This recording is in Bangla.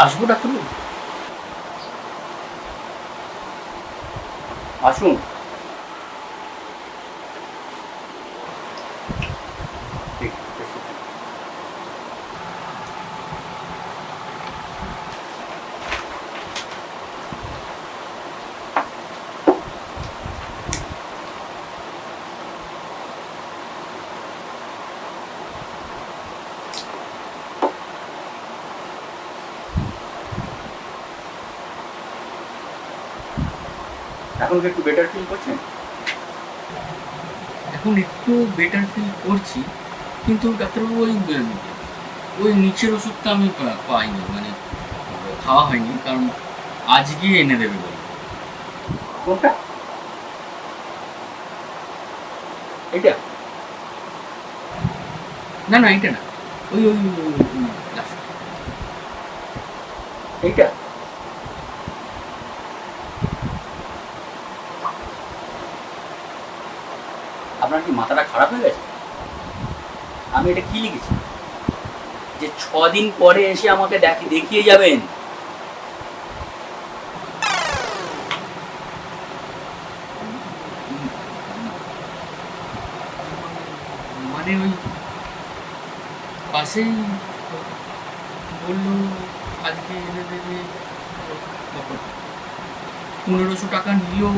আসবো ডাক্তারবাবু? আসুন। ঠিক আছে। এখন কি একটু বেটার ফিল করছেন? এখন একটু বেটার ফিল করছি, কিন্তু ডাক্তারবাবু ওই নিচের ওষুধটা আমি পাইনি, মানে খাওয়া হয়নি, কারণ আজকে এনে দেবে বলে। কোনটা? এটা? না না, এটা না, ওই ওই last। এইটা? আপনার কি মাথাটা খারাপ হয়ে গেছে? আমি এটা কি লিখেছি যে 6 দিন পরে এসে আমাকে দেখিয়ে যাবেন? মানে ওই পাশেই বললো আজকে এনে দেবে, 1500 টাকা নিলেও